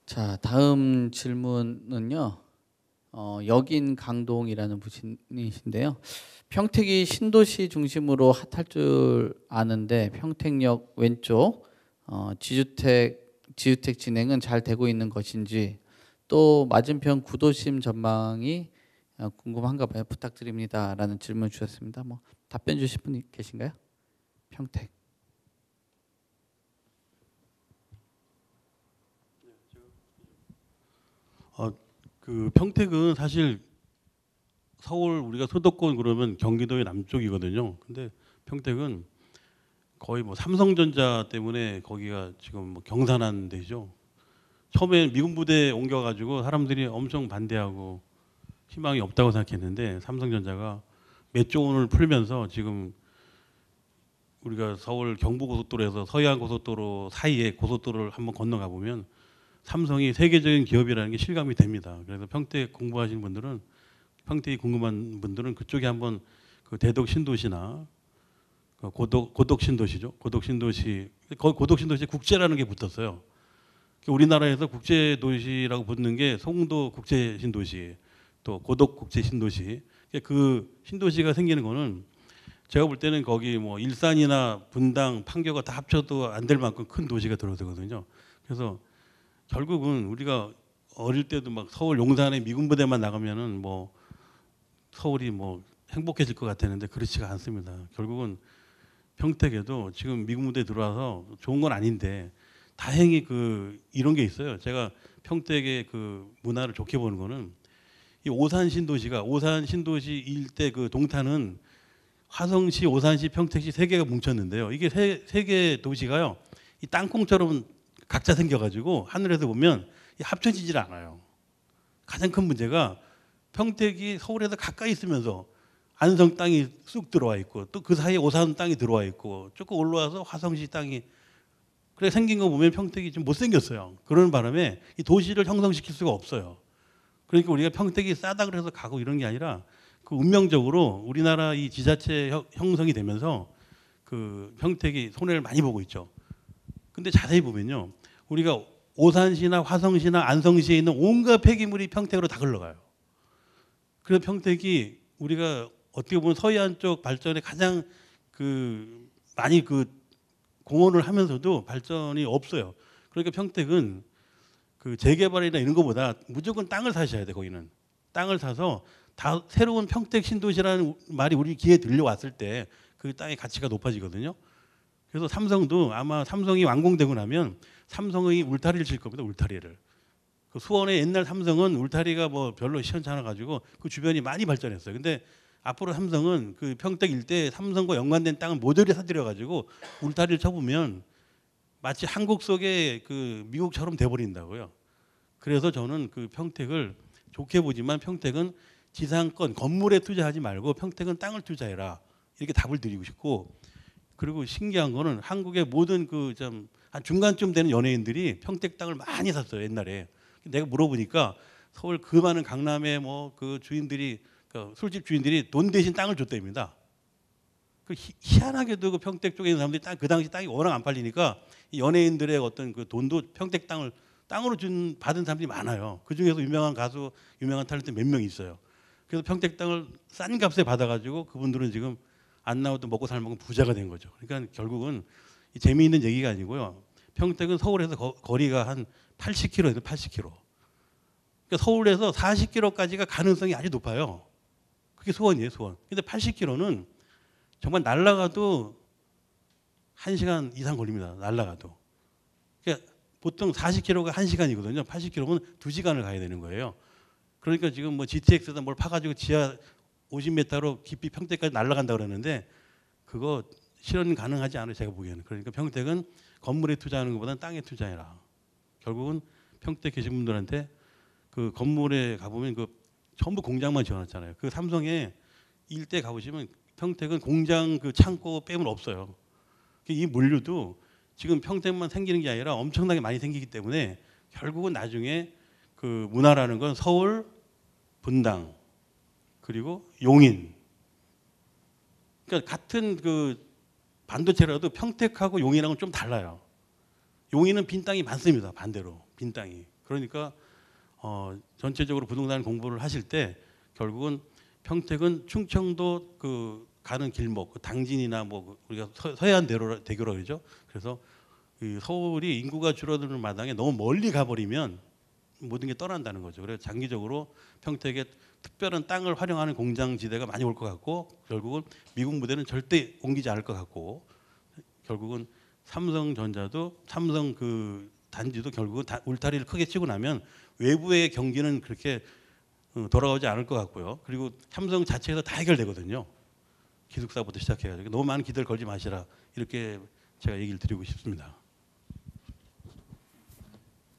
자, 다음 질문은요. 여긴 강동이라는 분이신데요. 평택이 신도시 중심으로 핫할 줄 아는데 평택역 왼쪽 지주택 진행은 잘 되고 있는 것인지, 또 맞은편 구도심 전망이 궁금한가 봐요. 부탁드립니다라는 질문 주셨습니다. 뭐 답변 주실 분 계신가요? 평택. 그 평택은 사실 서울 우리가 수도권 그러면 경기도의 남쪽이거든요. 근데 평택은 거의 뭐 삼성전자 때문에 거기가 지금 뭐 경산한 데죠. 처음에 미군 부대 옮겨가지고 사람들이 엄청 반대하고 희망이 없다고 생각했는데 삼성전자가 몇 조 원을 풀면서 지금 우리가 서울 경부고속도로에서 서해안고속도로 사이에 고속도로를 한번 건너가 보면 삼성이 세계적인 기업이라는 게 실감이 됩니다. 그래서 평택 공부하시는 분들은, 평택이 궁금한 분들은 그쪽에 한번 그 대덕 신도시나 그 고덕 신도시죠. 고덕 신도시, 고덕 신도시 국제라는 게 붙었어요. 우리나라에서 국제 도시라고 붙는 게 송도 국제 신도시, 또 고덕 국제 신도시. 그 신도시가 생기는 거는 제가 볼 때는 거기 뭐 일산이나 분당, 판교가 다 합쳐도 안 될 만큼 큰 도시가 들어서거든요. 그래서 결국은 우리가 어릴 때도 막 서울 용산에 미군 부대만 나가면은 뭐 서울이 뭐 행복해질 것 같았는데 그렇지가 않습니다. 결국은 평택에도 지금 미군 부대 들어와서 좋은 건 아닌데 다행히 그 이런 게 있어요. 제가 평택의 그 문화를 좋게 보는 거는 이 오산 신도시가, 오산 신도시 일대 그 동탄은 화성시, 오산시, 평택시 세 개가 뭉쳤는데요. 이게 세 개 도시가요, 이 땅콩처럼 각자 생겨가지고 하늘에서 보면 합쳐지질 않아요. 가장 큰 문제가 평택이 서울에서 가까이 있으면서 안성 땅이 쑥 들어와 있고 또 그 사이에 오산 땅이 들어와 있고 조금 올라와서 화성시 땅이, 그래 생긴 거 보면 평택이 좀 못생겼어요. 그러는 바람에 이 도시를 형성시킬 수가 없어요. 그러니까 우리가 평택이 싸다 그래서 가고 이런 게 아니라 그 운명적으로 우리나라 이 지자체 형성이 되면서 그 평택이 손해를 많이 보고 있죠. 근데 자세히 보면요, 우리가 오산시나 화성시나 안성시에 있는 온갖 폐기물이 평택으로 다 흘러가요. 그래서 평택이 우리가 어떻게 보면 서해안 쪽 발전에 가장 그 많이 그 공헌을 하면서도 발전이 없어요. 그러니까 평택은 그 재개발이나 이런 것보다 무조건 땅을 사셔야 돼. 거기는 땅을 사서 다 새로운 평택 신도시라는 말이 우리 귀에 들려왔을 때 그 땅의 가치가 높아지거든요. 그래서 삼성도 아마 삼성이 완공되고 나면 삼성의 울타리를 칠 겁니다. 울타리를. 그 수원의 옛날 삼성은 울타리가 뭐 별로 시원찮아 가지고 그 주변이 많이 발전했어요. 근데 앞으로 삼성은 그 평택 일대에 삼성과 연관된 땅을 모조리 사들여 가지고 울타리를 쳐보면 마치 한국 속의 그 미국처럼 돼버린다고요. 그래서 저는 그 평택을 좋게 보지만 평택은 지상권 건물에 투자하지 말고 평택은 땅을 투자해라, 이렇게 답을 드리고 싶고, 그리고 신기한 거는 한국의 모든 그 좀 한 중간쯤 되는 연예인들이 평택 땅을 많이 샀어요 옛날에. 내가 물어보니까 서울 그 많은 강남의 뭐 그 주인들이, 그 술집 주인들이 돈 대신 땅을 줬답니다. 그 희한하게도 그 평택 쪽에 있는 사람들이 그 당시 땅이 워낙 안 팔리니까 이 연예인들의 어떤 그 돈도 평택 땅을 땅으로 받은 사람들이 많아요. 그 중에서 유명한 가수, 유명한 탤런트 몇 명 있어요. 그래서 평택 땅을 싼 값에 받아가지고 그분들은 지금 안 나와도 먹고 살만큼 부자가 된 거죠. 그러니까 결국은 이 재미있는 얘기가 아니고요. 평택은 서울에서 거리가 한 80km에서 80km. 그러니까 서울에서 40km까지가 가능성이 아주 높아요. 그게 수원이에요, 수원. 근데 80km는 정말 날아가도 1시간 이상 걸립니다. 날아가도. 그러니까 보통 40km가 1시간이거든요. 80km면 2시간을 가야 되는 거예요. 그러니까 지금 뭐 GTX에다 뭘 파가지고 지하 50m로 깊이 평택까지 날아간다 그러는데 그거 실현 가능하지 않아요. 제가 보기에는. 그러니까 평택은 건물에 투자하는 것보다는 땅에 투자해라. 결국은 평택 계신 분들한테 그 건물에 가보면 그 전부 공장만 지어놨잖아요. 그 삼성에 일대 가보시면 평택은 공장 그 창고 빼면 없어요. 이 물류도 지금 평택만 생기는 게 아니라 엄청나게 많이 생기기 때문에 결국은 나중에 그 문화라는 건 서울, 분당, 그리고 용인. 그러니까 같은 그 반도체라도 평택하고 용인하고는 좀 달라요. 용인은 빈 땅이 많습니다. 반대로 빈 땅이. 그러니까 전체적으로 부동산 공부를 하실 때 결국은 평택은 충청도 그 가는 길목, 그 당진이나 뭐 우리가 서해안 대교로 그러죠. 그래서 이 서울이 인구가 줄어드는 마당에 너무 멀리 가버리면 모든 게 떠난다는 거죠. 그래서 장기적으로 평택에 특별한 땅을 활용하는 공장지대가 많이 올 것 같고 결국은 미국 무대는 절대 옮기지 않을 것 같고 결국은 삼성전자도 삼성 그 단지도 결국은 울타리를 크게 치고 나면 외부의 경기는 그렇게 돌아오지 않을 것 같고요. 그리고 삼성 자체에서 다 해결되거든요. 기숙사부터 시작해가지고 너무 많은 기대를 걸지 마시라 이렇게 제가 얘기를 드리고 싶습니다.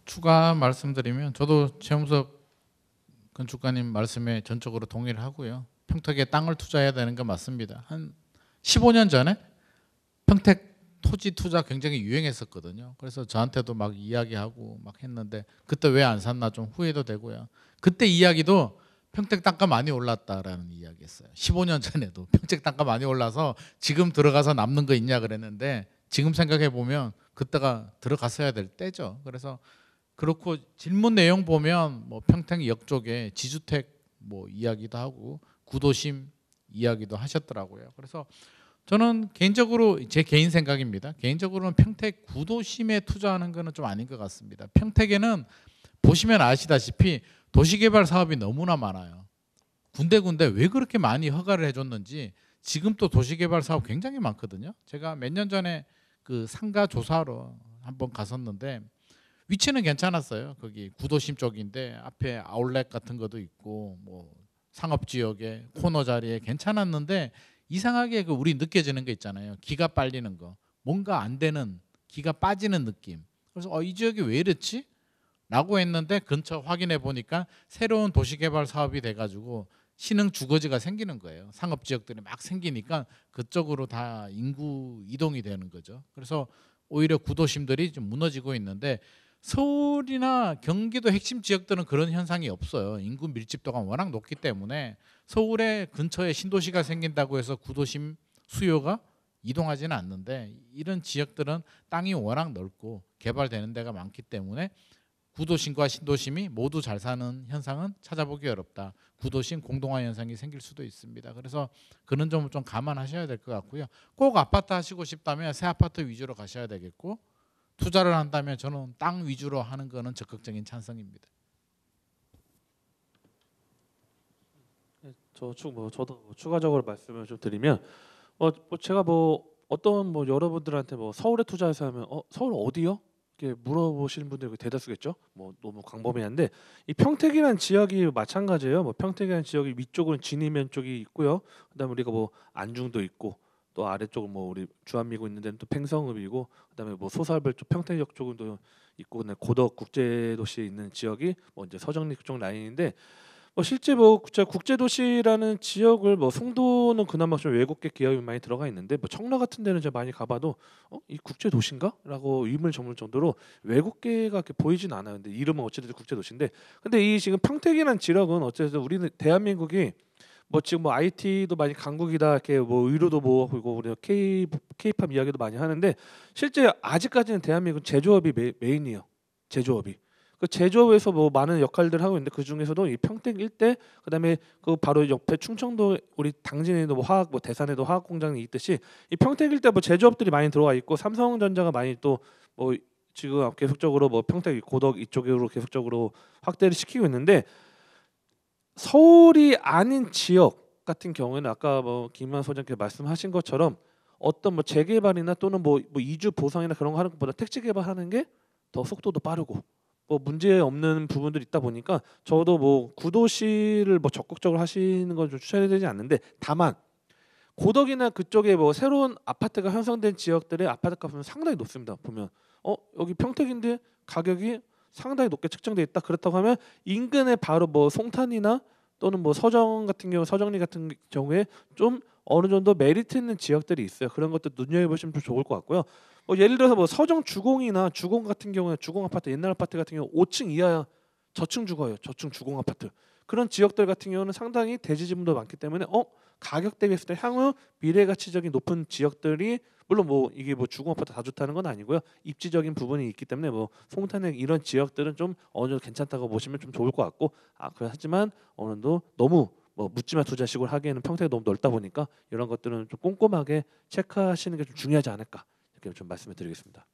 추가 말씀드리면 저도 최용석 건축가님 말씀에 전적으로 동의를 하고요. 평택에 땅을 투자해야 되는 게 맞습니다. 한 15년 전에 평택 토지 투자 굉장히 유행했었거든요. 그래서 저한테도 막 이야기하고 막 했는데 그때 왜 안 샀나 좀 후회도 되고요. 그때 이야기도 평택 땅가 많이 올랐다라는 이야기했어요. 15년 전에도 평택 땅가 많이 올라서 지금 들어가서 남는 거 있냐 그랬는데 지금 생각해 보면 그때가 들어갔어야 될 때죠. 그래서 그렇고 질문 내용 보면 뭐 평택역 쪽에 지주택 뭐 이야기도 하고 구도심 이야기도 하셨더라고요. 그래서 저는 개인적으로 제 개인 생각입니다. 개인적으로는 평택 구도심에 투자하는 거는 좀 아닌 것 같습니다. 평택에는 보시면 아시다시피 도시개발 사업이 너무나 많아요. 군데군데 왜 그렇게 많이 허가를 해줬는지 지금 또 도시개발 사업 굉장히 많거든요. 제가 몇 년 전에 그 상가 조사로 한번 갔었는데 위치는 괜찮았어요. 거기 구도심 쪽인데 앞에 아울렛 같은 것도 있고 뭐 상업지역에 코너 자리에 괜찮았는데 이상하게 그 우리 느껴지는 거 있잖아요. 기가 빨리는 거, 뭔가 안 되는 기가 빠지는 느낌. 그래서 이 지역이 왜 이렇지? 라고 했는데 근처 확인해 보니까 새로운 도시개발 사업이 돼가지고 신흥 주거지가 생기는 거예요. 상업지역들이 막 생기니까 그쪽으로 다 인구 이동이 되는 거죠. 그래서 오히려 구도심들이 좀 무너지고 있는데 서울이나 경기도 핵심 지역들은 그런 현상이 없어요. 인구 밀집도가 워낙 높기 때문에 서울의 근처에 신도시가 생긴다고 해서 구도심 수요가 이동하지는 않는데 이런 지역들은 땅이 워낙 넓고 개발되는 데가 많기 때문에 구도심과 신도심이 모두 잘 사는 현상은 찾아보기 어렵다. 구도심 공동화 현상이 생길 수도 있습니다. 그래서 그런 점을 좀 감안하셔야 될 것 같고요. 꼭 아파트 하시고 싶다면 새 아파트 위주로 가셔야 되겠고 투자를 한다면 저는 땅 위주로 하는 거는 적극적인 찬성입니다. 저도 추가적으로 말씀을 좀 드리면 제가 어떤 여러분들한테 서울에 투자해서 하면 서울 어디요? 이렇게 물어보시는 분들이 대다수겠죠. 너무 광범위한데 이 평택이라는 지역이 마찬가지예요. 평택이라는 지역이 위쪽은 진이면 쪽이 있고요. 그다음에 우리가 안중도 있고 또 아래쪽은 우리 주한미군 있는 데는 또 팽성읍이고 그다음에 소설별 쪽 평택역 쪽은 또 있고 그다음에 고덕 국제도시에 있는 지역이 이제 서정리 그쪽 라인인데 실제 국제도시라는 지역을 송도는 그나마 좀 외국계 기업이 많이 들어가 있는데 청라 같은 데는 제가 많이 가봐도 이 국제도시인가?라고 의문을 점을 정도로 외국계가 이렇게 보이진 않아요. 근데 이름은 어찌됐든 국제도시인데 근데 이 지금 평택이라는 지역은 어쨌든 우리는 대한민국이 지금 IT도 많이 강국이다 이렇게 의료도 그리고 우리가 K-팝 이야기도 많이 하는데 실제 아직까지는 대한민국 제조업이 메인이에요. 제조업이. 그 제조업에서 많은 역할들을 하고 있는데 그 중에서도 이 평택 일대 그다음에 그 바로 옆에 충청도 우리 당진에도 화학 대산에도 화학 공장이 있듯이 이 평택 일대 제조업들이 많이 들어와 있고 삼성전자가 많이 또 지금 계속적으로 평택 고덕 이쪽으로 계속적으로 확대를 시키고 있는데 서울이 아닌 지역 같은 경우에는 아까 김만 소장님께서 말씀하신 것처럼 어떤 재개발이나 또는 이주 보상이나 그런 거 하는 것보다 택지 개발하는 게 더 속도도 빠르고 문제 없는 부분들이 있다 보니까 저도 구도시를 적극적으로 하시는 건 좀 추천해드리지 않는데 다만 고덕이나 그쪽에 새로운 아파트가 형성된 지역들의 아파트 값은 상당히 높습니다. 보면 여기 평택인데 가격이 상당히 높게 책정돼 있다. 그렇다고 하면 인근에 바로 송탄이나 또는 서정 같은 경우 서정리 같은 경우에 좀 어느 정도 메리트 있는 지역들이 있어요. 그런 것도 눈여겨보시면 좀 좋을 것 같고요. 예를 들어서 서정 주공이나 주공 같은 경우에 주공 아파트 옛날 아파트 같은 경우 5층 이하 저층 주거예요. 저층 주공 아파트. 그런 지역들 같은 경우는 상당히 대지 지분도 많기 때문에 가격 대비했을 때 향후 미래 가치적인 높은 지역들이 물론 뭐 이게 뭐 주공 아파트 다 좋다는 건 아니고요. 입지적인 부분이 있기 때문에 뭐 송탄역 이런 지역들은 좀 어느 정도 괜찮다고 보시면 좀 좋을 것 같고 하지만 어느 정도 너무 뭐 묻지마 투자식으로 하기에는 평택이 너무 넓다 보니까 이런 것들은 좀 꼼꼼하게 체크하시는 게 좀 중요하지 않을까 이렇게 좀 말씀을 드리겠습니다.